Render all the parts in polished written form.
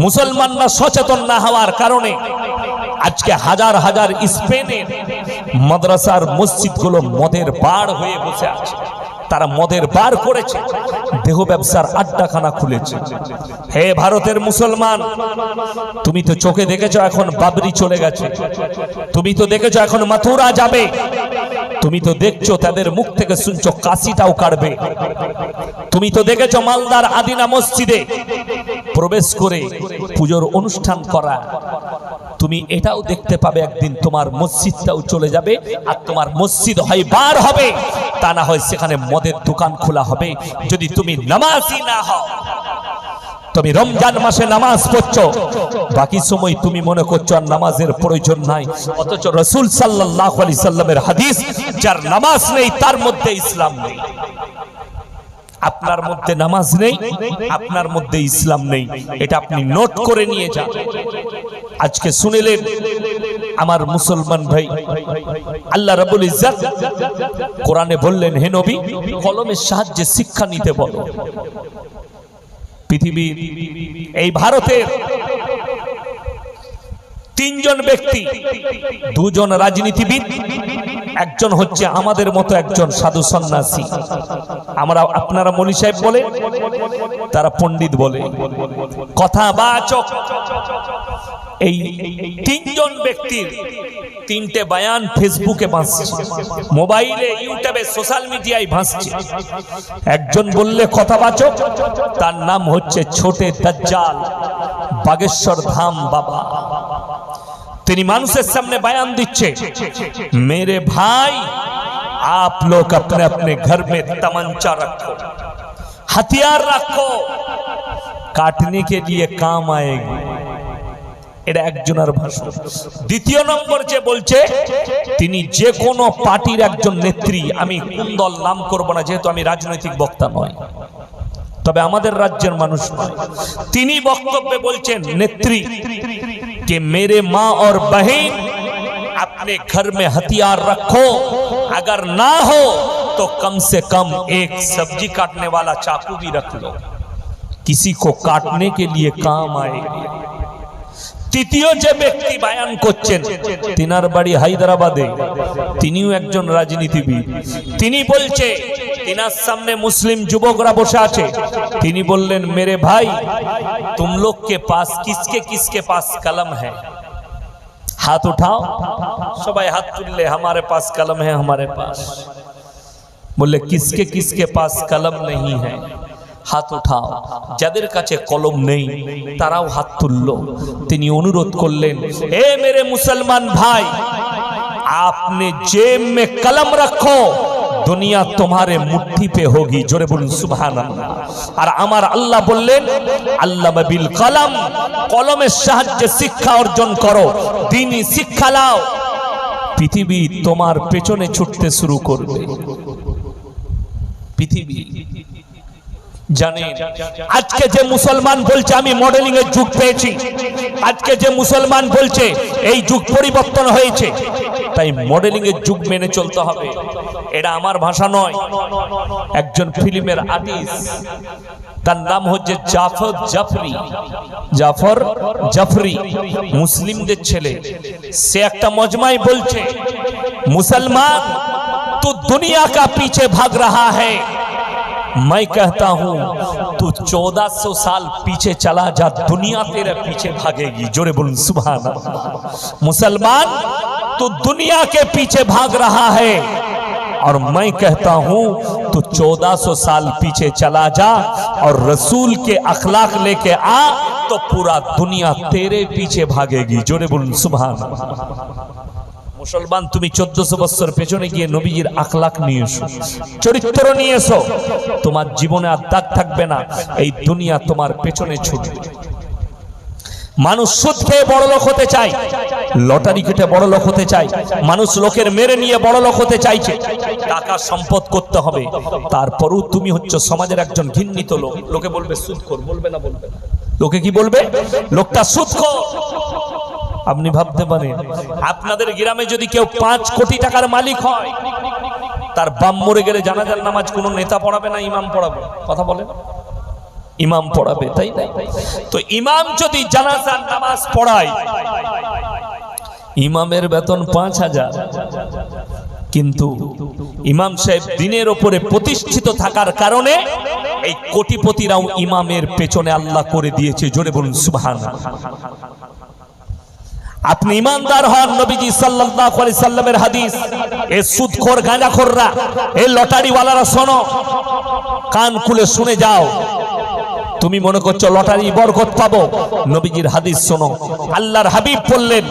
মুসলমানরা সচেতন না হওয়ার কারণে আজকে হাজার হাজার স্পেনের মাদ্রাসার মসজিদগুলো মদের বার হয়ে বসে আছে। তারা মদের বার করেছে, দেহ ব্যবসার আড্ডাখানা খুলেছে। হে ভারতের মুসলমান, তুমি তো চোখে দেখেছো এখন বাবরি চলে গেছে, তুমি তো দেখেছো এখন মথুরা যাবে, তুমি তো দেখছো তাদের মুখ থেকে শুনছো কাশিটাও কাটবে, তুমি তো দেখেছো মালদার আদিনা মসজিদে প্রবেশ করে পুজোর অনুষ্ঠান করা। তুমি এটাও দেখতে পাবে একদিন তোমার মসজিদটাও চলে যাবে, আর তোমার মসজিদ হয় বার হবে, তা না হয় সেখানে মদের দোকান খোলা হবে। যদি তুমি নামাজি না হও, তুমি রমজান মাসে নামাজ পড়ছো, বাকি সময় তুমি মনে করছো আর নামাজের প্রয়োজন নাই, অথচ রাসূল সাল্লাল্লাহু আলাইহি সাল্লামের হাদিস, যার নামাজ নেই তার মধ্যে ইসলাম নেই। আপনার মধ্যে নামাজ নেই, আপনার মধ্যে ইসলাম নেই, এটা আপনি নোট করে নিয়ে যান। আজকে শুনিলেন আমার মুসলমান ভাই, আল্লাহ রাব্বুল ইজ্জত কোরআনে বললেন, হে নবী, কলমের সাহায্যে শিক্ষা নিতে বলো। পৃথিবীর এই ভারতের তিনজন ব্যক্তি, দুজন রাজনীতিবিদ, একজন হচ্ছে আমাদের মতো একজন সাধু সন্ন্যাসী। আমরা আপনারা মনি সাহেব বলে, তারা পণ্ডিত বলে, কথাবাচক। এই তিনজন ব্যক্তির তিনটে বয়ান ফেসবুকে ভাসছে, মোবাইলে, ইউটিউবে, সোশ্যাল মিডিয়ায় ভাসছে। একজন বললে কথাবাচক, তার নাম হচ্ছে ছোটে দাজ্জাল, বাগেশ্বর ধাম বাবা। তিনি মানুষের সামনে বয়ান দিচ্ছে, मेरे भाई आप लोग अपने अपने घर में तमंचा रखो, हथियार रखो, काटने के लिए काम आएगी। এটা একজনের ভাষণ। দ্বিতীয় নম্বর যে বলছে, তিনি যে কোনো পার্টির একজন নেত্রী, আমি কোন দল নাম করব না যেহেতু আমি রাজনৈতিক বক্তা নয়, তবে আমাদের রাজ্যের মানুষ নয়, তিনি বক্তব্যে বলছেন নেত্রী कि मेरे माँ और बहन अपने घर में हथियार रखो, अगर ना हो तो कम से कम एक सब्जी काटने वाला चाकू भी रख लो, किसी को काटने के लिए काम आएगी। তৃতীয় যে ব্যক্তি বয়ান করছেন, তিনার বাড়ি হায়দ্রাবাদে, তিনিও একজন রাজনীতিবিদ। তিনি বলছে, তিনার সামনে মুসলিম যুবকরা বসে আছে, তিনি বললেন, मेरे भाई तुम लोग के पास किसके किसके पास कलम है, हाथ उठाओ। सबाई हाथ तुल्ले, हमारे पास कलम है, हमारे पास। बोले किसके किसके पास कलम नहीं है, हाथ उठाओ। যাদের কাছে কলম নেই তারাও হাত তুললো। তিনি অনুরোধ করলেন, এ मेरे मुसलमान भाई, आपने जेब में कलम रखो, दुनिया तुम्हारे मुट्ठी पे होगी। जोरे बोलুন সুবহানাল্লাহ। আর আমার আল্লাহ বললেন, আল্লামা বিল কলম, কলমের সাহায্যে শিক্ষা অর্জন করো, দ্বীনি শিক্ষা নাও, পৃথিবী তোমার পেছনে ছুটতে শুরু করবে। পৃথিবী জানেন, আজকে যে মুসলমান বলছে আমি মডেলিং এর যুগ পেয়েছি, আজকে যে মুসলমান বলছে এই যুগ পরিবর্তন হয়েছে, তাই মডেলিং এর যুগ মেনে চলতে হবে, এটা আমার ভাষা নয়। একজন ফিল্মের আর্টিস্ট, তার নাম হচ্ছে জাফর জাফরি, জাফর জাফরি, মুসলিমদের ছেলে। সে একটা মজমায় বলছে, মুসলমান তু দুনিয়া কা পিছে ভাগ रहा है, मैं कहता हूं तू 1400 साल पीछे चला जा, दुनिया तेरे पीछे भागेगी। जोरे बोलूं सुभान अल्लाह। मुसलमान तू दुनिया के पीछे भाग रहा है, और मैं कहता हूं तू 1400 साल पीछे चला जा और रसूल के अखलाक लेके आ, तो पूरा दुनिया तेरे पीछे भागेगी। जोरे बोलूं सुभान अल्लाह। মুসলমান তুমি 1400 বছর পেছনে গিয়ে নবীজির আখলাক নিয়ে এসো, চরিত্র নিয়ে এসো, তোমার জীবনে আর দাগ থাকবে না, এই দুনিয়া তোমার পেছনে ছুটবে। মানুষ সুদ খেয়ে বড় লোক হতে চায়, লটারি কেটে বড় লোক হতে চায়, মানুষ লোকের মেরে নিয়ে বড় লোক হতে চাইছে, টাকা সম্পদ করতে হবে। তারপরও তুমি হচ্ছে সমাজের একজন ঘৃণিত লোক। লোকে বলবে সুদখোর, বলবে না? বলবে না। লোকে কি বলবে? লোকটা সুদখোর। আপনি ভাবতে পারেন, আপনাদের গ্রামে যদি কেউ 5 কোটি টাকার মালিক হয়, তার বাপ মরে গেলে জানাজার নামাজ কোনো নেতা পড়াবে না ইমাম পড়াবে? কথা বলেন। ইমাম পড়াবে, তাই না? তো ইমাম যদি জানাজার নামাজ পড়ায়, ইমামের বেতন 5,000, কিন্তু ইমাম সাহেব দিনের উপরে প্রতিষ্ঠিত থাকার কারণে এই কোটিপতিরাও ইমামের পেছনে আল্লাহ করে দিয়েছে। জোরে বলুন সুবহানাল্লাহ। আপনি ইমানদার হন, নবীজি সাল্লাল্লাহু আলাইহি সাল্লামের হাদিস, এই সুদখোর গাঁজাখোররা, এই লটারিওয়ালারা, শোনো, কান খুলে শুনে যাও। তুমি মনে করছো লটারি বরকত পাবো, নবীজির হাদিস শোনো। আল্লাহর হাবিব বললেন,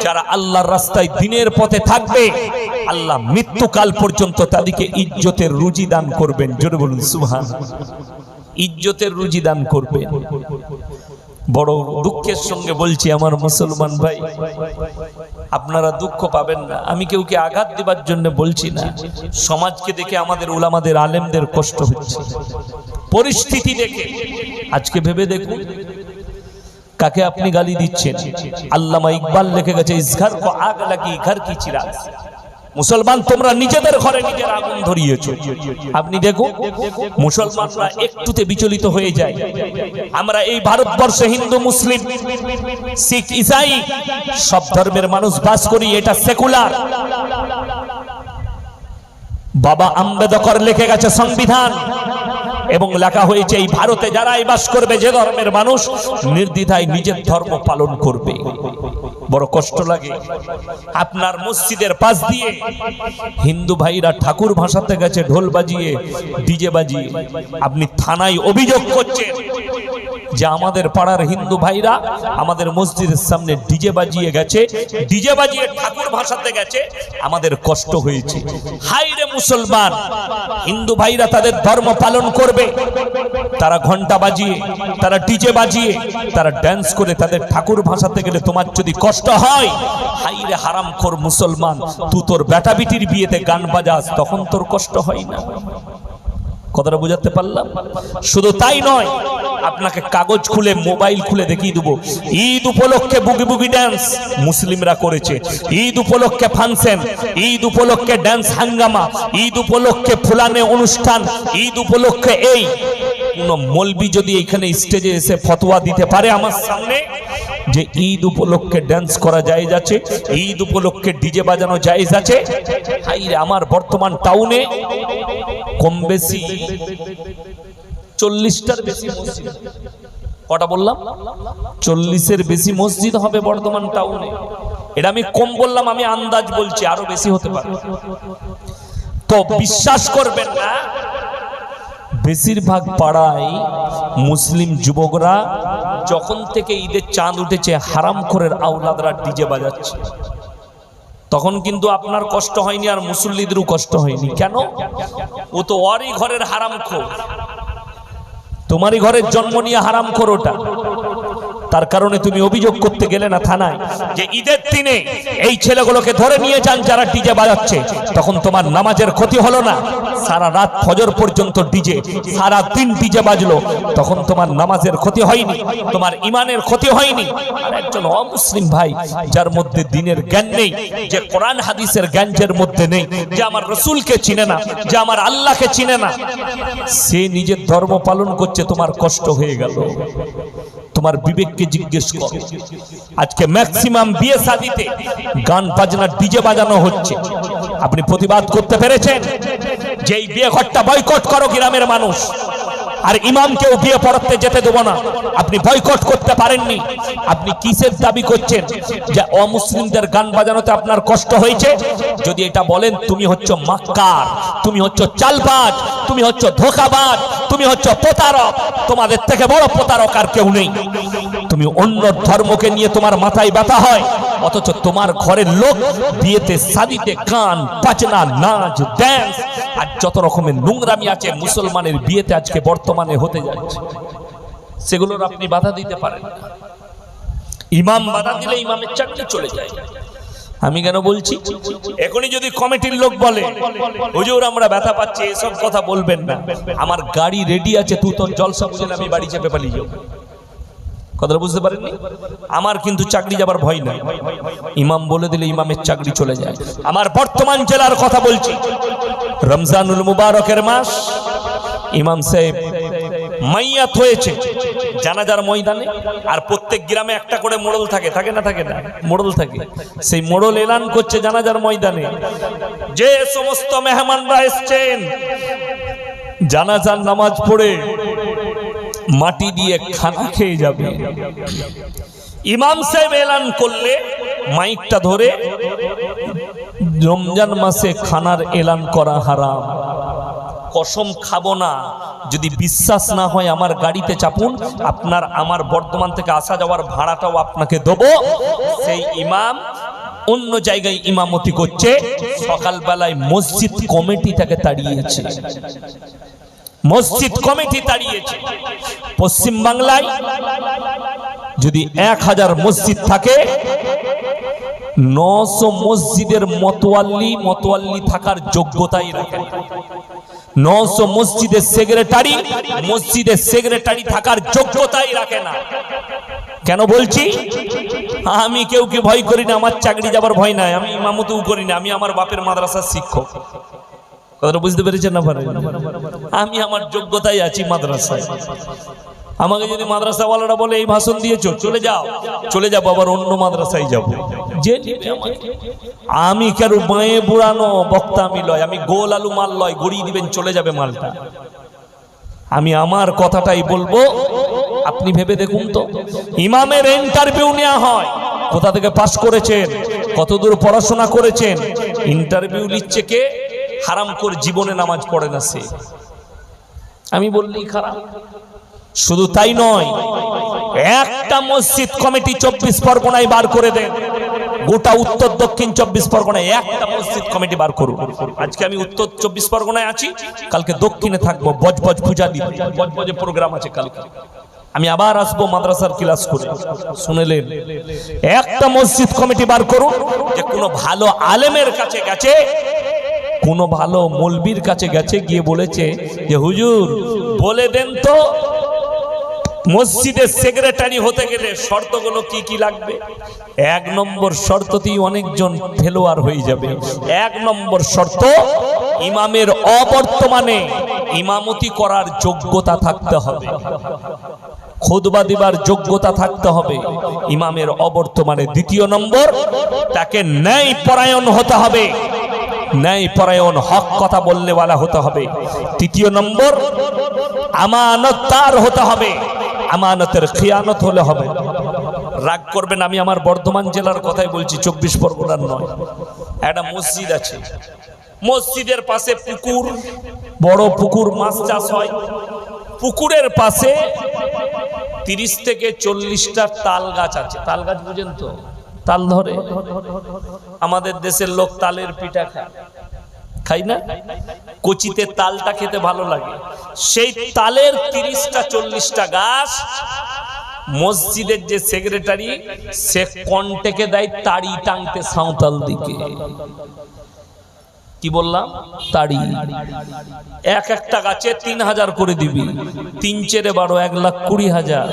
যারা আল্লাহর রাস্তায় দিনের পথে থাকবে, আল্লাহ মৃত্যুকাল পর্যন্ত তাদেরকে ইজ্জতের রুজি দান করবেন। জোরে বলুন সুবহানাল্লাহ। ইজ্জতের রুজি দান করবেন। বড় দুঃখের সঙ্গে বলছি আমার মুসলমান ভাই, আপনারা দুঃখ পাবেন না, আমি কেউকে আঘাত দেবার জন্য বলছি না। সমাজকে দেখে আমাদের উলামাদের আলেমদের কষ্ট হচ্ছে, পরিস্থিতি দেখে। আজকে ভেবে দেখুন কাকে আপনি গালি দিচ্ছেন। আল্লামা ইকবাল লিখে গেছে, ইস ঘর কো আগ লাগি ঘর কি চিরাগ। মুসলমান, তোমরা নিজেদের ঘরে নিজের আগুন ধরিয়েছো। আপনি দেখুন মুসলমানরা একটুতে বিচলিত হয়ে যায়। আমরা এই ভারতবর্ষে হিন্দু, মুসলিম, শিখ, ইসাই সব ধর্মের মানুষ বাস করি, এটা সেকুলার। বাবা আম্বেদকর লিখে গেছে সংবিধান, এবং লেখা হয়েছে এই ভারতে যারাই বাস করবে, যে ধর্মের মানুষ, নির্দ্বিধায় নিজের ধর্ম পালন করবে। বড় কষ্ট লাগে, আপনার মসজিদের পাশ দিয়ে হিন্দু ভাইরা ঠাকুর ভাসাতে গেছে ঢোল বাজিয়ে, ডিজে বাজিয়ে। আপনি থানায় অভিযোগ করছেন যে আমাদের পাড়ার হিন্দু ভাইরা আমাদের মসজিদের সামনে ডিজে বাজিয়ে গেছে, ডিজে বাজিয়ে ঠাকুর ভাসাতে গেছে, আমাদের কষ্ট হয়েছে। হাই রে মুসলমান, হিন্দু ভাইরা তাদের ধর্ম পালন করবে, তারা ঘন্টা বাজিয়ে, তারা ডিজে বাজিয়ে, তারা ড্যান্স করে তাদের ঠাকুর ভাসাতে গেলে তোমার যদি কষ্ট হয়, হাই রে হারামখোর মুসলমান, তুই তোর বেটা বিটির বিয়েতে গান বাজাস, তখন তোর কষ্ট হয় না? কথাটা বুঝাতে পারলাম? শুধু তাই নয়, আপনাকে কাগজ খুলে, মোবাইল খুলে দেখিয়ে দেবো, ঈদ উপলক্ষে বুগি বুগি ড্যান্স মুসলিমরা করেছে, ঈদ উপলক্ষে ফাংশন, ঈদ উপলক্ষে ড্যান্স হাঙ্গামা, ঈদ উপলক্ষে ফুলানে অনুষ্ঠান, ঈদ উপলক্ষে এই। কোন মৌলবি যদি এখানে স্টেজে এসে ফতোয়া দিতে পারে আমার সামনে যে ঈদ উপলক্ষে ড্যান্স করা জায়েজ আছে, ঈদ উপলক্ষে ডিজে বাজানো জায়েজ আছে, আমার বর্তমান টাউনে কম বেশি 40টার বেশি মসজিদ, কটা বললাম? 40-এর বেশি মসজিদ হবে বর্তমান টাউনে। এটা আমি কম বললাম, আমি আন্দাজ বলছি, আরো বেশি হতে পারে। তো বিশ্বাস করবেন না, বেশিরভাগ পাড়ায় মুসলিম যুবকরা যখন থেকে ঈদের চাঁদ উঠেছে, হারামখোরের আওলাদরা ডিজে বাজাচ্ছে। তখন কিন্তু আপনার কষ্ট হয়নি, আর মুসল্লিদেরও কষ্ট হয়নি। কেন? ও তো ওরই ঘরের হারামখোর, তোমারই ঘরের জন্ম নিয়ে হারামখোর ওটা। তার কারণে তুমি অভিযোগ করতে গেলে না থানায় যে ঈদের দিনে এই ছেলেগুলোকে ধরে নিয়ে যান যারা ডিজে বাজাচ্ছে, তখন তোমার নামাজের ক্ষতি হলো না। সারা রাত ফজর পর্যন্ত ডিজে, সারা দিন ডিজে বাজলো, তখন তোমার নামাজের ক্ষতি হয়নি, তোমার ইমানের ক্ষতি হয়নি। আর একজন অমুসলিম ভাই যার মধ্যে দ্বীনের জ্ঞান নেই, যে কোরআন হাদিসের জ্ঞান যার মধ্যে নেই, যে আমার রাসূলকে চিনে না, যে আমার আল্লাহকে চিনে না, সে নিজের ধর্ম পালন করছে, তোমার কষ্ট হয়ে গেল। তোমার বিবেককে জিজ্ঞেস করো। আজকে ম্যাক্সিমাম বিয়ে শাদীতে গান বাজনা ডিজে বাজানো হচ্ছে, আপনি প্রতিবাদ করতে পেরেছেন যে এই বিয়ে ঘরটা বয়কট করো গ্রামের মানুষ, আর ইমামকেও বিয়ে পড়াতে যেতে দেব না, আপনি বয়কট করতে পারেননি। আপনি কিসের দাবি করছেন যে অমুসলিমদের গান বাজানোতে আপনার কষ্ট হয়েছে? যদি এটা বলেন তুমি হচ্ছে মাক্কার, তুমি হচ্ছে চালবাজ, তুমি হচ্ছে ধোঁকাবাজ, তুমি হচ্ছে প্রতারক, তোমাদের থেকে বড় প্রতারক আর কেউ নেই। তুমি অন্য ধর্মকে নিয়ে তোমার মাথায় ব্যথা হয়, অথচ তোমার ঘরের লোক বিয়েতে শাদীতে গান বাজনা, নাচ, ড্যান্স আর যত রকমের নোংরামি আছে মুসলমানের বিয়েতে আজকে বর্তমানে হতে যাচ্ছে, সেগুলোর আপনি বাধা দিতে পারেন না। ইমাম বাধা দিলে ইমামের চাকরি চলে যায়। আমি কেন বলছি? এখনই যদি কমিটির লোক বলে হুজুর আমরা ব্যথা পাচ্ছি, এসব কথা বলবেন না, আমার গাড়ি রেডি আছে, তুই তোর জলসা বুঝে আমি বাড়ি চেপে পালিয়ে যাবো। কথাটা বুঝতে পারেননি? আমার কিন্তু চাকরি যাবার ভয় নাই, ইমাম বলে দিলে ইমামের চাকরি চলে যায়। আমার বর্তমান জেলার কথা বলছি, রমজানুল মুবারকের মাস, ইমাম সাহেব মাইয়াত হয়েছে জানাজার ময়দানে, আর প্রত্যেক গ্রামে একটা করে মোড়ল থাকে, থাকে না থাকে না, মোড়ল থাকে। সেই মোড়ল এলান করছে জানাজার ময়দানে, যে সমস্ত মেহমানরা এসছেন জানাজার নামাজ পড়ে মাটি দিয়ে খানা খেয়ে যাবে। ইমাম সাহেব এলান করলে মাইকটা ধরে, রমজান মাসে খানার এলান করা হারাম, কসম খাবো না, যদি বিশ্বাস না হয় আমার গাড়িতে চাপুন, আপনার আমার বর্ধমান থেকে আসা যাওয়ার ভাড়াটাও আপনাকে দেবো। সেই ইমাম অন্য জায়গায় ইমামতি করছে, সকালবেলায় মসজিদ কমিটি তাকে তাড়িয়েছে, মসজিদ কমিটি তাড়িয়েছে। পশ্চিম বাংলায় যদি 1000 মসজিদ থাকে, 900 মসজিদের মতোয়াল্লি থাকার যোগ্যতাই রাখে না। 900 মসজিদের সেক্রেটারি থাকার যোগ্যতাই রাখে না। কেন বলছি? আমি কেউকে ভয় করি না, আমার চাকরি যাবার ভয় নাই, আমি ইমামতিও করি না, আমি আমার বাপের মাদ্রাসার শিক্ষক। কথাটা বুঝতে পেরেছেন না? আমি আমার যোগ্যতায় আছি মাদ্রাসায়। আমাকে যদি মাদ্রাসাওয়ালারা বলে এই ভাষণ দিয়েছো, চলে যাও আবার অন্য মাদ্রাসায় যাবো, যে আমি কেন বাঁয়ে বুড়ানো বক্তা আমি লয়, আমি গোল আলু মাল লয়, গড়িয়ে দিবেন চলে যাবে মালটা। আমি আমার কথাটাই বলবো। আপনি ভেবে দেখুন তো, ইমামের ইন্টারভিউ নেওয়া হয়, কোথা থেকে পাস করেছেন, কতদূর পড়াশোনা করেছেন, ইন্টারভিউ নিচ্ছে কে? হারাম করে জীবনে নামাজ পড়ে না সে। আমি বললেই খারাপ। শুধু তাই নয়, একটা মসজিদ কমিটি 24 পরগনায় বার করে দেন, গোটা উত্তর দক্ষিণ 24 পরগনায় একটা মসজিদ কমিটি বার করুন। আজকে আমি উত্তর 24 পরগনায় আছি, কালকে দক্ষিণে থাকবো, বজবজ পূজা দিন, বজবজে প্রোগ্রাম আছে কালকে, আমি আবার আসবো মাদ্রাসার ক্লাস করে। শুনেলেন? একটা মসজিদ কমিটি বার করুন, যে কোনো ভালো আলেমের কাছে গেছে, কোনো ভালো মৌলবীর কাছে গেছে, গিয়ে বলেছে যে হুজুর বলে দেন তো মসজিদের সেক্রেটারি হতে গেলে শর্তগুলো কি কি লাগবে। 1 নম্বর শর্ততেই অনেকজন ফেলোয়ার হয়ে যাবে। 1 নম্বর শর্ত, ইমামের অবর্তমানে ইমামতি করার যোগ্যতা থাকতে হবে, খুতবা দিবার যোগ্যতা থাকতে হবে ইমামের অবর্তমানে। 2 নম্বর, তাকে ন্যায় পরায়ণ হতে হবে, ন্যায় পরায়ণ হক কথা বললেওয়ালা হতে হবে। 3 নম্বর, আমানতদার হতে হবে, আমানতের খিয়ানত হলে হবে। রাগ করবেন, আমি আমার বর্ধমান জেলার কথাই বলছি, 24 পরগনার নয়। একটা মসজিদ আছে, মসজিদের পাশে পুকুর, বড় পুকুর, মাছ চাষ হয়। পুকুরের পাশে 30 থেকে 40টা তাল গাছ আছে। তাল গাছ বুঝেন তো? তাল ধরে। আমাদের দেশের লোক তালের পিঠা খাই না? কচিতে তালটা খেতে ভালো লাগে। সেই তালের 30টা 40টা গাছ মসজিদের যে সেক্রেটারি, সে কন্টেকে দেয় তাড়ি টাংতে সাঁওতাল দিকে। কি বললাম? তাড়ি। একটা গাছে 3000 করে দিবি, 3 × 12 1,20,000।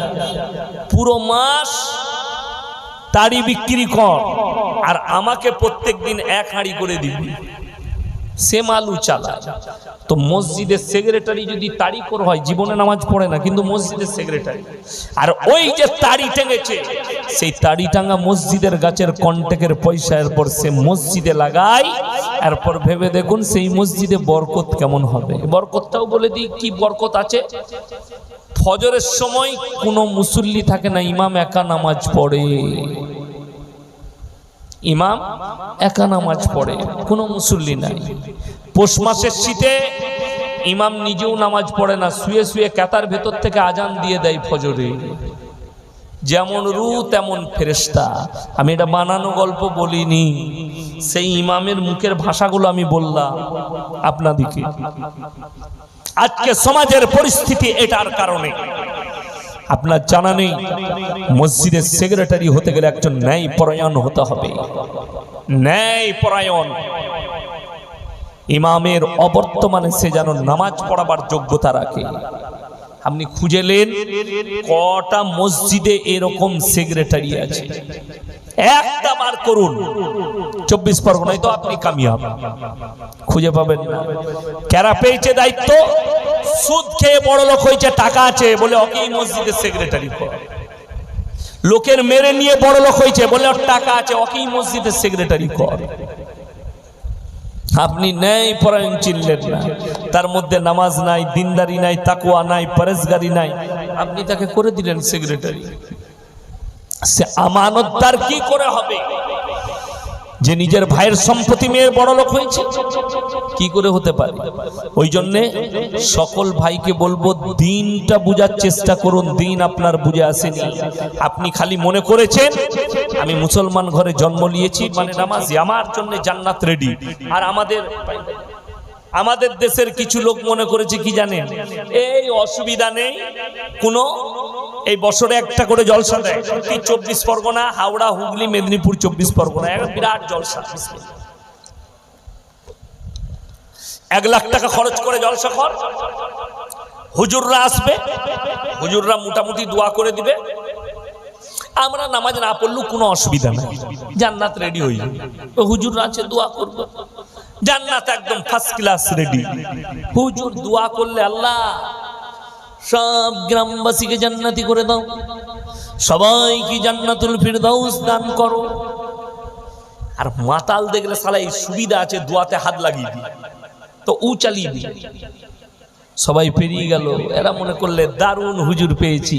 পুরো মাস তাড়ি বিক্রি কর, আর আমাকে প্রত্যেক দিন 1 হাঁড়ি করে দিবি। সে মালু চালা। তো মসজিদের সেক্রেটারি যদি তারিখর হয়, জীবনে নামাজ পড়ে না, কিন্তু মসজিদের সেক্রেটারি, আর ওই যে তাড়ি টেঙেছে, সেই তাড়ি টাঙ্গা মসজিদের গাছের কন্টেকের পয়সা এরপর সে মসজিদে লাগায়। এরপর ভেবে দেখুন সেই মসজিদে বরকত কেমন হবে। বরকতটাও বলে দিই কি বরকত আছে। ফজরের সময় কোনো মুসল্লি থাকে না, ইমাম একা নামাজ পড়ে, ইমাম একা নামাজ পড়ে, কোনো মুসল্লি নাই। পৌষ মাসের শীতে ইমাম নিজেও নামাজ পড়ে না, শুয়ে শুয়ে কাতার ভেতর থেকে আজান দিয়ে দেয় ফজরে। যেমন রু তেমন ফেরেশতা। আমি এটা বানানো গল্প বলিনি, সেই ইমামের মুখের ভাষাগুলো আমি বললাম আপনাদিকে। আজকে সমাজের পরিস্থিতি এটার কারণে। আপনার জানা নেই, মসজিদের সেক্রেটারি হতে গেলে একজন ন্যায় পরায়ণ হতে হবে। ন্যায় পরায়ণ। ইমামের অবর্তমানে সে যেন নামাজ পড়াবার যোগ্যতা রাখে। আপনি খুঁজেলেন কটা মসজিদে এরকম সেক্রেটারি আছে, একটা বার করুন। 24 পরগনায় তো আপনি কামিয়াব, খুঁজে পাবেন না। কারা পেয়েছে দায়িত্ব? সুদ খেয়ে বড় লোক হয়েছে, টাকা আছে, বলে ওকেই মসজিদের সেক্রেটারি কর। লোকের মেরে নিয়ে বড় লোক হয়েছে, বলে ওর টাকা আছে, ওকেই মসজিদের সেক্রেটারি কর। আপনি ন্যায় পরায়ণ চিনলেন না, তার মধ্যে নামাজ নাই, দিনদারি নাই, তাকওয়া নাই, পরেজগারি নাই, আপনি তাকে করে দিলেন সেক্রেটারি। সে আমানতদার কি করে হবে যে নিজের ভাইয়ের সম্পত্তি মেয়ের বড় লোক হয়েছে? কি করে হতে পারে? ওই জন্য সকল ভাইকে বলবো, দিনটা বুঝার চেষ্টা করুন। দিন আপনার বুঝে আসেনি, আপনি খালি মনে করেছেন আমি মুসলমান ঘরে জন্ম নিয়েছি মানে নামাজি, আমার জন্য জান্নাত রেডি। আর আমাদের দেশের কিছু লোক মনে করেছে কি জানেন, এই অসুবিধা নেই কোনো, এই বছরে একটা করে জলসা দেয়, 24 পরগনা, হাওড়া, হুগলি, মেদিনীপুর, 24 পরগনা, একটা বিরাট জলসা। 1 লাখ টাকা খরচ করে জলসা কর, হুজুররা আসবে, হুজুররা মোটামুটি দোয়া করে দিবে, আমরা নামাজ না পড়লেও কোনো অসুবিধা নাই, জান্নাত রেডি হয়ে যাবে। হুজুররা আছে, দোয়া করবে, জান্নাত একদম ফার্স্ট ক্লাস রেডি। হুজুর দোয়া করলে, আল্লাহ সব গ্রামবাসীকে জান্নাতি করে দাও, সবাইকে জান্নাতুল ফিরদাউস দান করো। আর মাতাল দেখলে শালা এই সুবিধা আছে, দোয়াতে হাত লাগিয়ে দি, তো উ চালিয়ে দি, সবাই পেরিয়ে গেল। এরা মনে করলে দারুণ হুজুর পেয়েছি,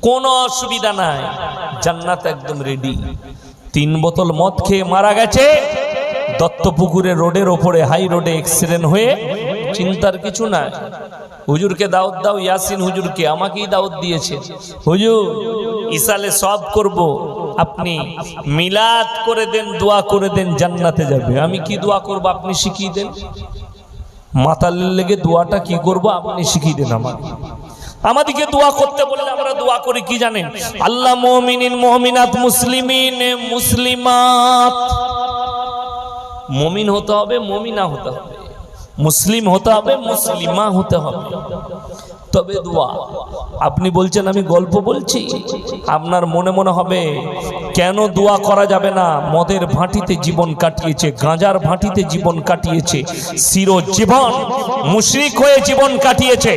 কোনো অসুবিধা নাই, জান্নাত একদম রেডি। 3 বোতল মদ খেয়ে মারা গেছে দত্তপুকুরে রোডের ওপরে, হাই রোডে অ্যাক্সিডেন্ট হয়ে, চিন্তার কিছু নাই। হুজুরকে দাওয়াত দাও, ইয়াসিন হুজুরকে, আমাকেই দাওয়াত দিয়েছে, হুজুর ইসালে সব করব, আপনি মিলাদ করে দেন, দোয়া করে দেন, জান্নাতে যাবে। আমি কি দোয়া করব আপনি শিখিয়ে দেন, মাতালের লেগে দোয়াটা কি করব আপনি শিখিয়ে দেন আমাকে। আমাদেরকে দোয়া করতে বললে আমরা দোয়া করি কি জানেন, আল্লাহ মুমিনিন মুমিনাত মুসলিমিন মুসলিমাত। মুমিন হতে হবে, মুমিনা হতে হবে, মুসলিম হতে হবে, মুসলিমা হতে হবে, তবে দোয়া। আপনি বলছেন আমি গল্প বলছি, আপনার মনে মনে হবে কেন দোয়া করা যাবে না? মদের ভাঁটিতে জীবন কাটিয়েছে, গাঁজার ভাঁটিতে জীবন কাটিয়েছে, চিরজীবন মুশরিক হয়ে জীবন কাটিয়েছে,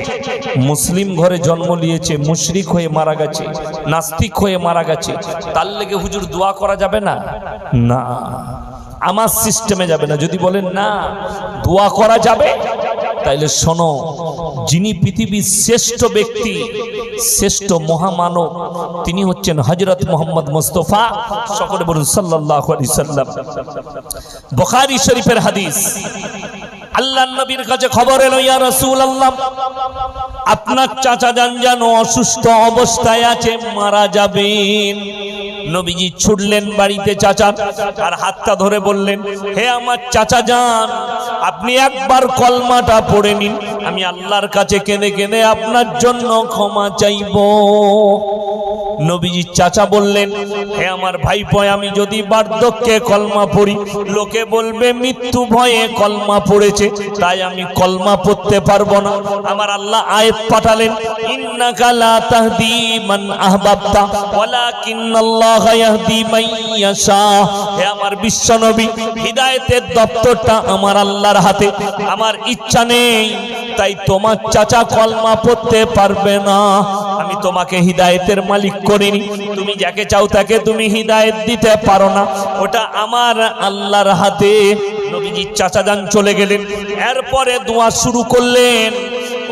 মুসলিম ঘরে জন্ম নিয়েছে, মুশরিক হয়ে মারা গেছে, নাস্তিক হয়ে মারা গেছে, তার লেগে হুজুর দোয়া করা যাবে না? না, আমার সিস্টেমে যাবে না। যদি বলেন না দোয়া করা যাবে, তাইলে শোনো, যিনি পৃথিবীর শ্রেষ্ঠ ব্যক্তি, শ্রেষ্ঠ মহামানব, তিনি হচ্ছেন হযরত মুহাম্মদ মুস্তাফা, সকলে বলুন সাল্লাল্লাহু আলাইহি সাল্লাম। বুখারী শরীফের হাদিস, আল্লাহর নবীর কাছে খবর এলো, ইয়া রাসূলুল্লাহ, আপনার চাচা যান যেন অসুস্থ অবস্থায় আছে, মারা যাবেন। নবীজি ছুটলেন বাড়িতে চাচা, আর হাতটা ধরে বললেন, হে আমার চাচা যান, আপনি একবার কলমাটা পড়ে নিন, আমি আল্লাহর কাছে কেঁদে কেঁদে আপনার জন্য ক্ষমা চাইব। নবীজি চাচা বললেন, হে আমার ভাইপো, আমি যদি বার্ধক্যে কলমা পড়ি, লোকে বলবে মৃত্যু ভয়ে কলমা পড়েছে, তাই আমি কলমা পড়তে পারবো না। আমার আল্লাহ আয়াত পাঠালেন, ইন্নাকা লা তাহদি মান আহবাবতা ওয়ালাকিন্নাল্লাহা ইয়াহদি মান ইয়াশা। হে আমার বিশ্ব নবী, হিদায়াতের দপ্তরটা আমার আল্লাহর হাতে, আমার ইচ্ছা নেই, তাই তোমার চাচা কলমা পড়তে পারবে না। আমি তোমাকে হিদায়াতের মালিক করিনি, তুমি যাকে চাও তাকে তুমি হিদায়াত দিতে পারো না, ওটা আমার আল্লাহর হাতে। নবীজি চাচা যান চলে গেলেন, এরপরে দোয়া শুরু করলেন,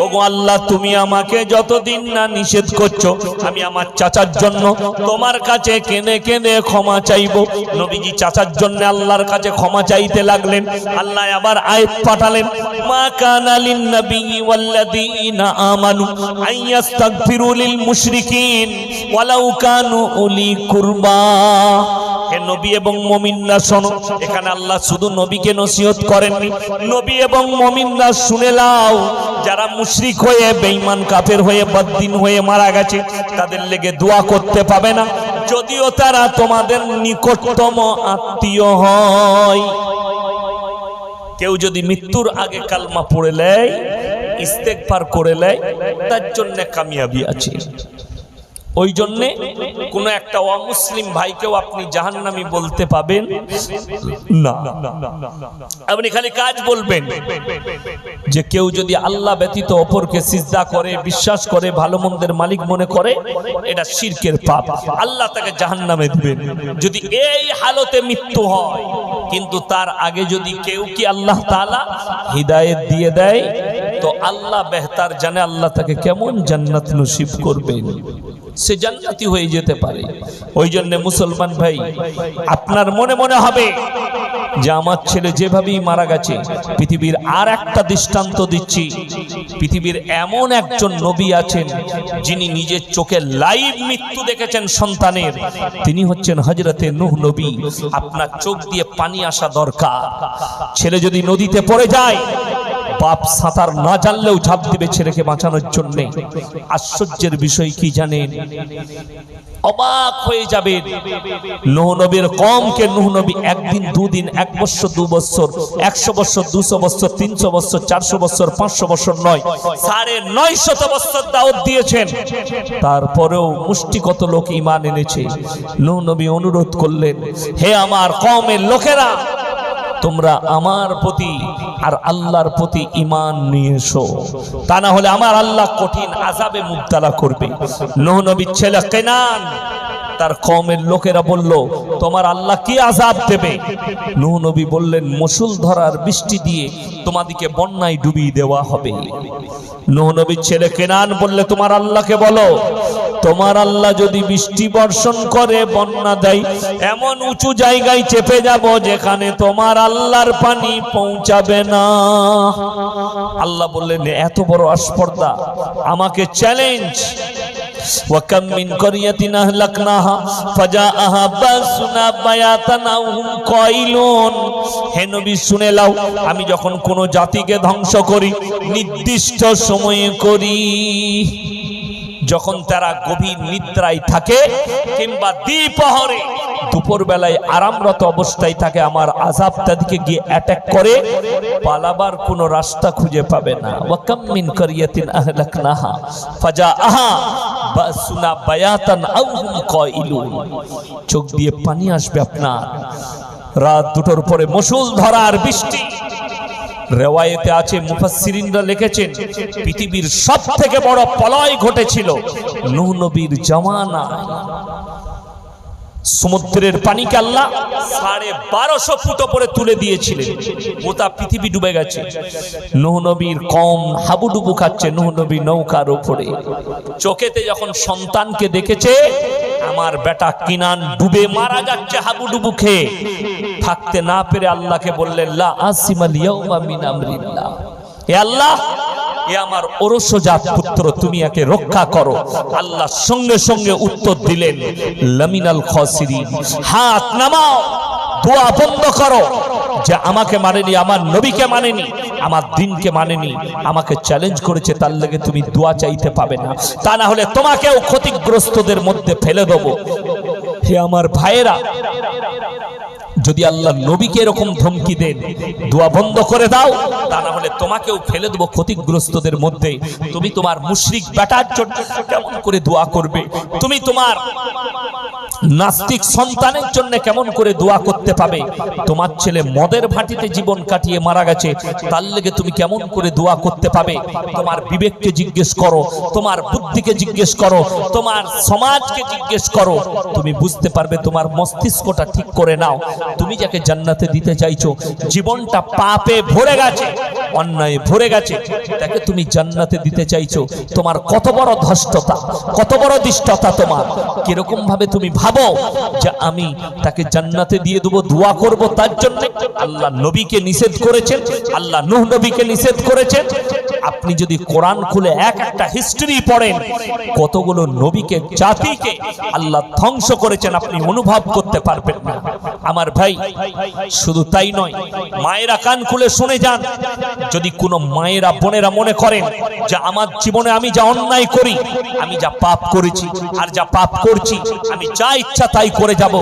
ওগো আল্লাহ, তুমি আমাকে যতদিন না নিষেধ করছো, আমি আমার চাচার জন্য তোমার কাছে কেঁদে কেঁদে ক্ষমা চাইবো। নবীজি চাচার জন্য আল্লাহর কাছে ক্ষমা চাইতে লাগলেন। আল্লাহ আবার আয়াত পাঠালেন, মা কানা লিন নবী ওয়াল্লাযীনা আমানু আইয়াস্তাগফিরু লিল মুশরিকিন ওয়ালাউ কানু উলি কুরবা। হে নবী এবং মুমিনরা শোনো, এখানে আল্লাহ শুধু নবীকে নসিহত করেননি, নবী এবং মুমিনরা শুনে নাও, যারা মুশরিক হয়ে বেঈমান কাফের হয়ে বদ্দিন হয়ে মারা গেছে, তাদের লেগে দোয়া করতে পাবে না, যদিও তারা তোমাদের নিকটতম আত্মীয় হয়। কেউ যদি মৃত্যুর আগে কালমা পড়ে নেয়, ইস্তেগফার করে নেয়, তার জন্য কামিয়াবি আছে। ওই জন্যে কোন একটা অমুসলিম ভাইকেও আপনি জাহান্নামী বলতে পাবেন না। আপনি খালি কাজ বলবেন যে কেউ যদি আল্লাহ ব্যতীত অপরকে সিজদা করে, বিশ্বাস করে, ভালো মন্দের মালিক মনে করে, এটা শিরকের পাপ, আল্লাহ তাকে জাহান্নামে দিবেন যদি এই হালতে মৃত্যু হয়। কিন্তু তার আগে যদি কেউ কি আল্লাহ তাআলা হিদায়াত দিয়ে দেয় তো আল্লাহ বেহতার জানে আল্লাহ তাকে কেমন জান্নাত নসিব করবেন, সে জান্নাতি হয়ে যেতে পারে। ওই জন্য মুসলমান ভাই, আপনার মনে মনে হবে যে আমার ছেলে যেভাবেই মারা গেছে, পৃথিবীর আর একটা দৃষ্টান্ত দিচ্ছি, পৃথিবীর এমন একজন নবী আছেন যিনি নিজের চোখে লাইভ মৃত্যু দেখেছেন সন্তানের, তিনি হচ্ছেন হযরতে নূহ নবী। আপনার চোখ দিয়ে পানি আসা দরকার। ছেলে যদি নদীতে পড়ে যায়, বাপ সাঁতার না জানলেও ঝাঁপ দিবে ছেলেকে বাঁচানোর জন্য। আশ্চর্যের বিষয় কি জানেন? অবাক হয়ে যাবেন, নূহ নবীর কওমকে নূহ নবী একদিন, দুদিন, 1 বছর, 2 বছর, 100 বছর, 200 বছর, 300 বছর, 400 বছর, 500 বছর নয়, 950 বছর দাওয়াত দিয়েছেন। তারপরেও মুষ্টি কত লোক ঈমান এনেছে। নূহ নবী অনুরোধ করলেন, হে আমার কওমের লোকেরা, তোমরা আমার প্রতি আর আল্লাহর প্রতি ঈমান নিয়ে এসো, তা না হলে আমার আল্লাহ কঠিন আযাবে মুবতালা করবে। নূহ নবীর ছেলে কেনান তার কওমের লোকেরা বলল, তোমার আল্লাহ কি আযাব দেবে? নূহ নবী বললেন, মুষলধারার বৃষ্টি দিয়ে তোমাদেরকে বন্যায় ডুবিয়ে দেওয়া হবে। নূহ নবীর ছেলে কেনান বললে, তোমার আল্লাহকে বলো, তোমার আল্লাহ যদি বৃষ্টি বর্ষণ করে, বন্যা দেয়, এমন উঁচু জায়গায় চেপে যাব যেখানে তোমার আল্লাহর পানি পৌঁছাবে না। আল্লাহ বললেন, এত বড় আস্পর্ধা, আমাকে চ্যালেঞ্জ। وكم من قرية أهلكناها فجاءها بأسنا بياتا أو هم قائلون। হে নবী শুনে লাও, আমি যখন কোন জাতিকে ধ্বংস করি নির্দিষ্ট সময়ে করি, যখন তারা গভীর নিদ্রায় থাকে কিংবা দ্বিপ্রহরে, দুপুর বেলায় আরামরত অবস্থায় থাকে, আমার আযাব তাদেরকে গিয়ে অ্যাটাক করে, পালাবার কোনো রাস্তা খুঁজে পাবে না। ওয়াকাম মিন কারিয়াতিন আহলাকনাহা ফাজাআহা বাসুনা বায়াতান আও হুম কাইলুন। চোখ দিয়ে পানি আসবে আপনার। রাত 2টোর পরে মুষলধারার বৃষ্টি। রেওয়ায়েতে আছে, মুফাসসিরিনরা লিখেছেন, পৃথিবীর সবথেকে বড় প্রলয় ঘটেছিল নূহ নবীর জামানায়। সমুদ্রের পানিকে আল্লাহ 1250 ফুট উপরে তুলে দিয়েছিলেন, গোটা পৃথিবী ডুবে গেছে। নূহ নবীর কওম হাবুডুবু খাচ্ছে নূহ নবী নৌকার উপরে। চোখেতে যখন সন্তানকে দেখেছে, আমার বেটা কিনান ডুবে মারা যাচ্ছে হাবুডুবু খেয়ে, থাকতে না পেরে আল্লাহকে বললেন, লা আসিমাল ইয়াউমা মিন আমরিল্লাহ, হে আল্লাহ, এ আমার ওরসজাত পুত্র, তুমি একে রক্ষা করো। আল্লাহ সঙ্গে সঙ্গে উত্তর দিলেন, লামিনাল খাসিরিন, হাত নামাও, দোয়া বন্ধ করো। যে আমাকে মানেনি, আমার নবীকে মানেনি, আমার দ্বীনকে মানেনি, আমাকে চ্যালেঞ্জ করেছে, তার লাগে তুমি দোয়া চাইতে পাবে না, তা না হলে তোমাকেও ক্ষতিগ্রস্তদের মধ্যে ফেলে দেবো। হে আমার ভাইয়েরা, যদি আল্লাহ নবীকে এরকম ধমকি দেন, দোয়া বন্ধ করে দাও, তা না হলে তোমাকেও ফেলে দেবো ক্ষতিগ্রস্তদের মধ্যে, তুমি তোমার মুশরিক বেটার জন্য কেমন করে দোয়া করবে? তুমি তোমার নাস্তিক সন্তানের জন্য কেমন করে দোয়া করতে পাবে? তোমার ছেলে মদের ভাটিতে জীবন কাটিয়ে মারা গেছে, তার লেগে তুমি কেমন করে দোয়া করতে পাবে? তোমার বিবেককে জিজ্ঞেস করো, তোমার বুদ্ধিকে জিজ্ঞেস করো, তোমার সমাজকে জিজ্ঞেস করো, তুমি বুঝতে পারবে। তোমার মস্তিষ্কটা ঠিক করে নাও। তুমি যাকে জান্নাতে দিতে চাইছো, জীবনটা পাপে ভরে গেছে, অন্যায় ভরে গেছে, তাকে তুমি জান্নাতে দিতে চাইছো, তোমার কত বড় ধষ্টতা, কত বড় দৃষ্টতা তোমার। কিরকম ভাবে তুমি ভাবো যে আমি তাকে জান্নাতে দিয়ে দেবো, দোয়া করব তার জন্য? আল্লাহ নবীকে নিষেধ করেছেন, আল্লাহ নূহ নবীকে নিষেধ করেছেন। আপনি যদি কোরআন খুলে একটা হিস্ট্রি পড়েন, কতগুলো নবীকে, জাতিকে আল্লাহ ধ্বংস করেছেন, আপনি অনুভব করতে পারবেন না। আমার ভাই, শুধু তাই নয়, মায়েরা কান খুলে শুনে যান। যদি কোনো মায়েরা, বোনেরা মনে করেন যে আমার জীবনে আমি যা অন্যায় করি, আমি যা পাপ করেছি আর যা পাপ করছি, আমি যা ইচ্ছা তাই করে যাব,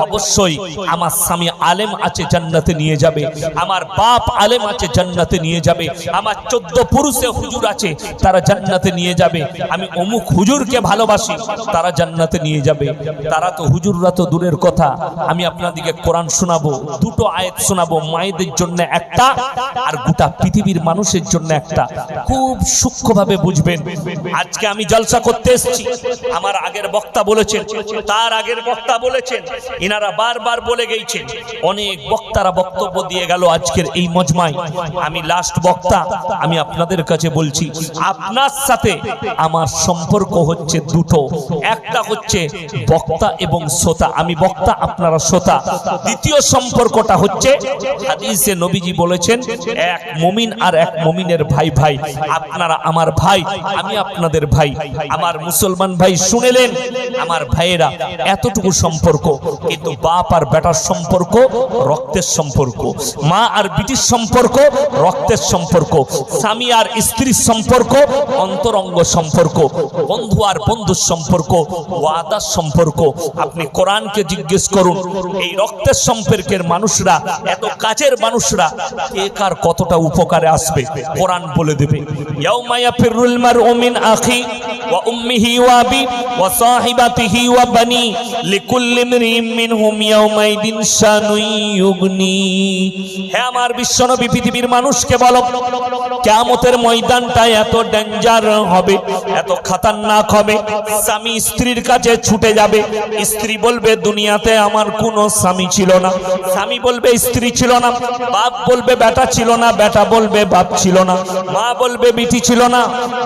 অবশ্যই আমার স্বামী আলেম আছে, জান্নাতে নিয়ে যাবে, আমার বাপ আলেম আছে, জান্নাতে নিয়ে যাবে, আমার 14 পুরুষ পুরুষে হুজুর আছে তারা জান্নাতে নিয়ে যাবে, আমি অমুক হুজুরকে ভালোবাসি তারা জান্নাতে নিয়ে যাবে। তারা তো হুজুররা তো দূরের কথা, আমি আপনাদেরকে কোরআন শোনাবো, দুটো আয়াত শোনাবো, মায়েদের জন্য একটা আর গোটা পৃথিবীর মানুষের জন্য একটা। খুব সূক্ষ্মভাবে বুঝবেন। আজকে আমি জলসা করতে এসেছি, আমার আগের বক্তা বলেছেন, তার আগের বক্তা বলেছেন, ইনারা বারবার বলে গেছেন, অনেক বক্তারা বক্তব্য দিয়ে গেল আজকের এই মজমায়। আমি লাস্ট বক্তা, আমি আপনাদের কাছে বলছি, আপনার সাথে আমার সম্পর্ক হচ্ছে দুটো, একটা হচ্ছে বক্তা এবং শ্রোতা, আমি বক্তা আপনারা শ্রোতা। দ্বিতীয় সম্পর্কটা হচ্ছে হাদিসে নবীজি বলেছেন এক মুমিন আর এক মুমিনের ভাই ভাই, আপনারা আমার ভাই, আমি আপনাদের ভাই। আমার মুসলমান ভাই শুনেলেন, আমার ভাইয়েরা এতটুকু সম্পর্ক, কিন্তু বাপ আর বেটার সম্পর্ক রক্তের সম্পর্ক, মা আর বিটির সম্পর্ক রক্তের সম্পর্ক, স্বামী আর স্ত্রীর সম্পর্ক অন্তরঙ্গ সম্পর্ক, বন্ধু আর বন্ধুর সম্পর্ক ওয়াদার সম্পর্ক। আপনি কোরআনকে জিজ্ঞেস করুন, এই রক্তের সম্পর্কের মানুষরা, এত কাছের মানুষরা কে কার কতটা উপকারে আসবে কোরআন বলে দেবে। ইয়াউমা ইয়াফিরুল মারউ মিন আখি ওয়া উম্মিহি ওয়া আবি ওয়া সাহিবাতিহি ওয়া বানি লিকুল্লি ইমরিইম মিনহুম ইয়াউমাইদিন শানুন ইউগনি। হে আমার বিশ্বনবী, পৃথিবীর মানুষকে বলো, কিয়ামতের ময়দানটা এত ডেঞ্জার হবে, এত খতরনাক হবে। স্বামী স্ত্রীর কাছে ছুটে যাবে, স্ত্রী বলবে দুনিয়াতে আমার কোনো স্বামী ছিল না, স্বামী বলবে স্ত্রী ছিল না, বাপ বলবে বেটা ছিল না, বেটা বলবে বাপ ছিল না, মা বলবে বিটি ছিল না,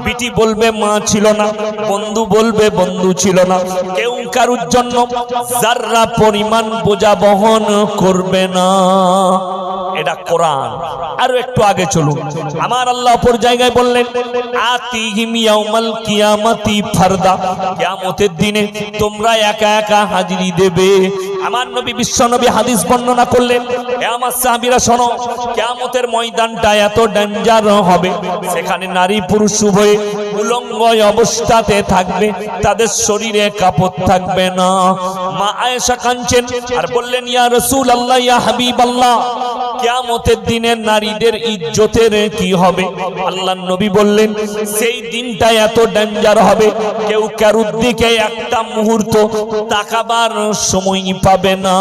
বিটি বলবে মা ছিল না, বন্ধু বলবে বন্ধু ছিল না। কেউ কারুর জন্য যাররা পরিমাণ বোঝা বহন করবে না। এটা কোরআন। আরো একটু আগে চলুন, আমার আল্লাহ অপর জায়গায় বললেন আতিহিম ইয়াউমাল কিয়ামাতি ফারদা, কিয়ামতের দিনে তোমরা একা একা হাজিরি দেবে। আমার নবী বিশ্বনবী হাদিস বর্ণনা করলেন, হে আমার সাহাবীরা শোনো, কিয়ামতের ময়দানটা এত ডেঞ্জার হবে, সেখানে নারী পুরুষ উভয়ে উলঙ্গ অবস্থাতে থাকবে, তাদের শরীরে কাপড় থাকবে না। মা আয়েশা কাঁদছেন আর বললেন, ইয়া রাসূলুল্লাহ, ইয়া হাবিবাল্লাহ, কিয়ামতের দিনে নারীদের ইজ্জতের কি হবে? আল্লাহর নবী বললেন, সেই দিনটা এত ডেঞ্জার হবে, কেউ কারুর দিকে একটা মুহূর্ত তাকাবার সময় পাবে না।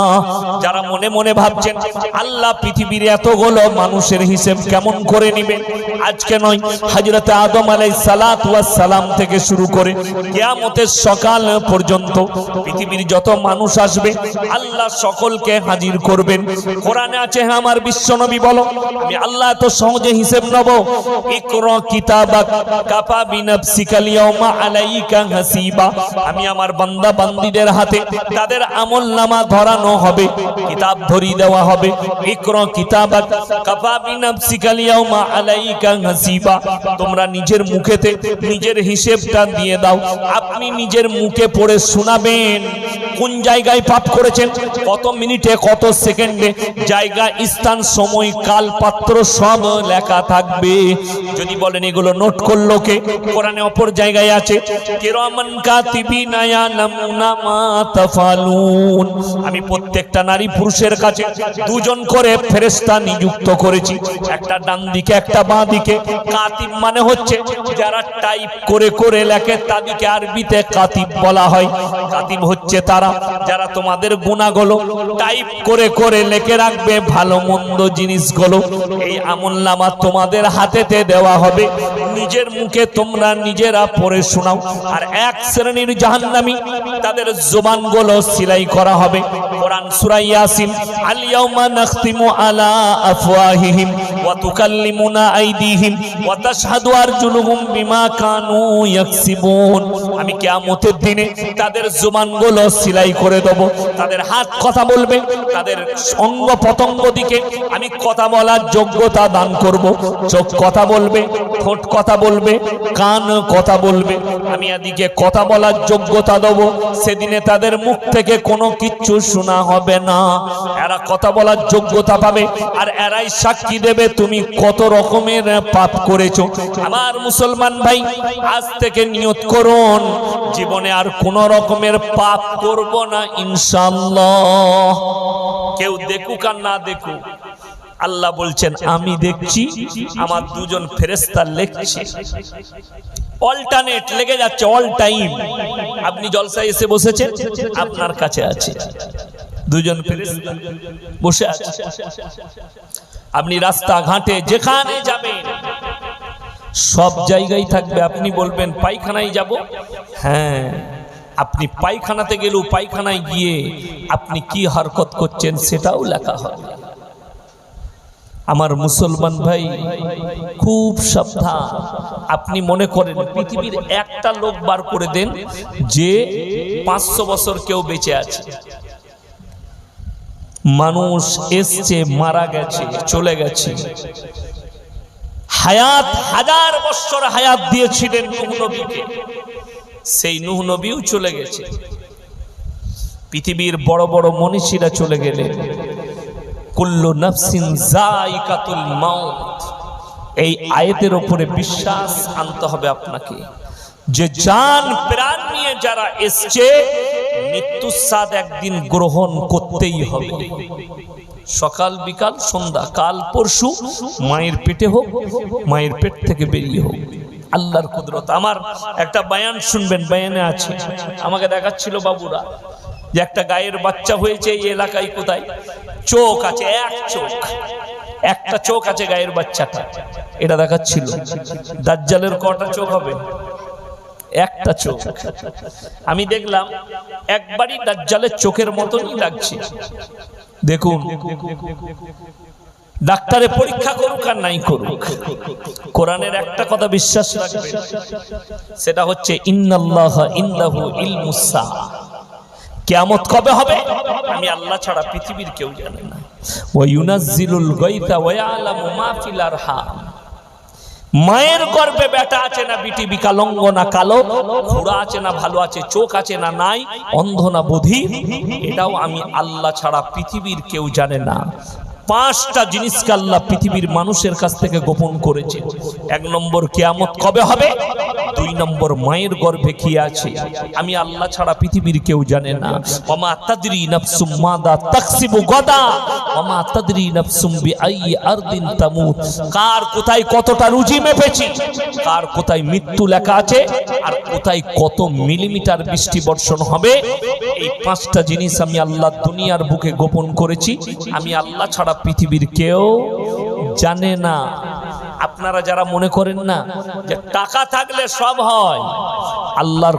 যারা মনে মনে ভাবছেন আল্লাহ পৃথিবীর এতগুলো মানুষের হিসেব কেমন করে নেবেন, আজকে নয়, হযরত আদম আলাইহিস সালাতু ওয়াস সালাম থেকে শুরু করে কিয়ামতের সকাল পর্যন্ত পৃথিবীর যত মানুষ আসবে আল্লাহ সকলকে হাজির করবেন। কোরআনে আছে, হ্যাঁ আমার বিশ্বনবী বলো, আমি আল্লাহ এত সহজে হিসেব নেব। ইকরা কিতাবাক কাফা বিনাফসিকাল ইয়াউমা আলাইকা হাসিবা, আমি আমার বান্দা বান্দীদের হাতে তাদের আমলনামা ধরানো হবে, কিতাব ধরিয়ে দেওয়া হবে। ইকরা কিতাবাক কাফা বিনাফসিকাল ইয়াউমা আলাইকা হাসিবা, তোমরা নিজের মুখেতে নিজের হিসেবটা দিয়ে দাও। আপনি নিজের মুখে পড়ে শোনাবেন কোন জায়গায় পাপ করেছেন, কত মিনিটে কত সেকেন্ডে, জায়গা স্থান সময় কাল পাত্র সব লেখা থাকবে। যদি বলেন এগুলো নোট করলো কে, কোরআনে অপর জায়গায় আছে, কিরামান কাতিবিনা ইয়ালামুনা মা তাফালুন, আমি প্রত্যেকটা নারী পুরুষের কাছে দুজন করে ফেরেশতা নিযুক্ত করেছি, একটা ডান দিকে একটা বাঁ দিকে। কাতিব মানে হচ্ছে যারা টাইপ করে করে লেখে, তাদেরকে আরবিতে কাতিব বলা হয়। কাতিব হচ্ছে তারা যারা তোমাদের গুনাহগুলো টাইপ করে করে লিখে রাখবে, ভালো মন্দ জিনিসগুলো। এই আমলনামা তোমাদের হাতেতে দেওয়া হবে, নিজের মুখে তোমরা নিজেরা পড়ে শোনাও। আর এক শ্রেণীর জাহান্নামী, তাদের জবানগুলো সিলাই করা হবে। কোরআন সূরা ইয়াসিন, আল ইয়াউমা নাখতিমু আলা আফওয়াহিহিম ওয়া তুকাল্লিমুনা আইদিহিম ওয়া তাশহাদু আরজুলুহুম বিমা কানু ইয়াকসিবুন, আমি কিয়ামতের দিনে তাদের জবানগুলো সিলাই করে দেব, তাদের হাত কথা বলবে, তাদের অঙ্গ প্রত্যঙ্গ দিকে আমি কথা বলার যোগ্যতা দান করব। চোখ কথা বলবে, ঠোঁট কথা বলবে, কান কথা বলবে, আমি এদিকে কথা বলার যোগ্যতা দেব। সেদিনে তাদের মুখ থেকে কোনো কিচ্ছু শোনা হবে না, এরা কথা বলার যোগ্যতা পাবে, আর এরাই সাক্ষী দেবে তুমি কত রকমের পাপ করেছো। আমার মুসলমান ভাই, আজ থেকে নিয়ত করুন জীবনে আর কোন রকমের পাপ করব না ইনশাআল্লাহ। কেউ দেখুক আর না দেখুক, আল্লাহ বলছেন আমি দেখছি, আমার দুজন ফেরেশতা লিখছে, অল্টারনেট লেগে যাচ্ছে, অল টাইম। আপনি জলসায় এসে বসেছেন, আপনার কাছে আছে দুজন ফেরেশতা বসে আছে। আপনি রাস্তা ঘাটে যেখানে যাবেন সব জায়গায় থাকবে। আপনি বলবেন পায়খানায় যাব, হ্যাঁ, আপনি পায়খানাতে গেলেও পায়খানায় গিয়ে আপনি কি হরকত করছেন সেটাও লেখা হবে। আমার মুসলমান ভাই খুব সাবধান। আপনি মনে করেন পৃথিবীর একটা লোক বার করে দেন যে 500 বছর কেউ বেঁচে আছে। মানুষ এসছে, মারা গেছে, চলে গেছে। হায়াত, 1000 বছর হায়াত দিয়েছিলেন নূহ নবীকে, সেই নূহ নবীও চলে গেছে। পৃথিবীর বড় বড় মনীষীরা চলে গেলেন। কুল্লু নাফসিন যায়িকাতুল মাউত, এই আয়াতের উপরে বিশ্বাস আনতে হবে আপনাকে যে জান প্রাণ নিয়ে যারা এসছে মৃত্যুর স্বাদ একদিন গ্রহণ করতেই হবে। সকাল বিকাল সন্ধ্যা, কাল পরশু মায়ের পেটে হোক, মায়ের পেট থেকে বেরিয়ে হোক, আল্লাহর কুদরত। আমার একটা বয়ান শুনবেন, বয়ানে আছে, আমাকে দেখাচ্ছিল বাবুরা যে একটা গায়ের বাচ্চা হয়েছে এই এলাকায়। কোথায়? চোখ আছে, এক চোখ, একটা চোখ আছে গায়ের বাচ্চাটা, এটা দেখাচ্ছিল। দাজ্জালের কটা চোখ হবে? একটা চোখ। আমি দেখলাম একবারই দাজ্জালের চোখের মতনই লাগছে। দেখুন, ডাক্তারে পরীক্ষা করুক আর নাই করুক, কোরআনের একটা কথা বিশ্বাস রাখবে, সেটা হচ্ছে ইন্নাল্লাহা ইনদাহু ইলমুস সাআ। কিয়ামত কবে হবে আমি আল্লাহ ছাড়া পৃথিবীর কেউ জানে না। ওয়া ইউনাজ্জিলুল গায়থা ওয়া ইয়ালামু মা ফিল আরহাম। মায়ের গর্ভে বেটা আছে না বিটি, বিকলাঙ্গ না কালো, খুড়া আছে না ভালো আছে, চোখ আছে না নাই, অন্ধ না বধির, এটাও আমি আল্লাহ ছাড়া পৃথিবীর কেউ জানে না। 5টা জিনিসকে আল্লাহ পৃথিবীর মানুষের কাছ থেকে গোপন করেছে। 1 নম্বর কিয়ামত কবে হবে, 2 নম্বর মায়ের গর্ভে কি আছে আমি আল্লাহ ছাড়া পৃথিবীর কেউ জানে না। ওমা তাদরি নাফসুম মাদা তাকসিবু গাদা ওমা তাদরি নাফসুম বিআইয়ি আরদিন তামুত। কার কোথায় কতটা রুজি মেপেছি, কার কোথায় মৃত্যু লেখা আছে, আর কোথায় কত মিলিমিটার বৃষ্টি বর্ষণ হবে, এই 5টা জিনিস আমি আল্লাহ দুনিয়ার বুকে গোপন করেছি। আমি আল্লাহ ছাড়া পৃথিবীর কেউ জানে না। আপনারা যারা মনে করেন না যে টাকা থাকলে সব হয়, আল্লাহর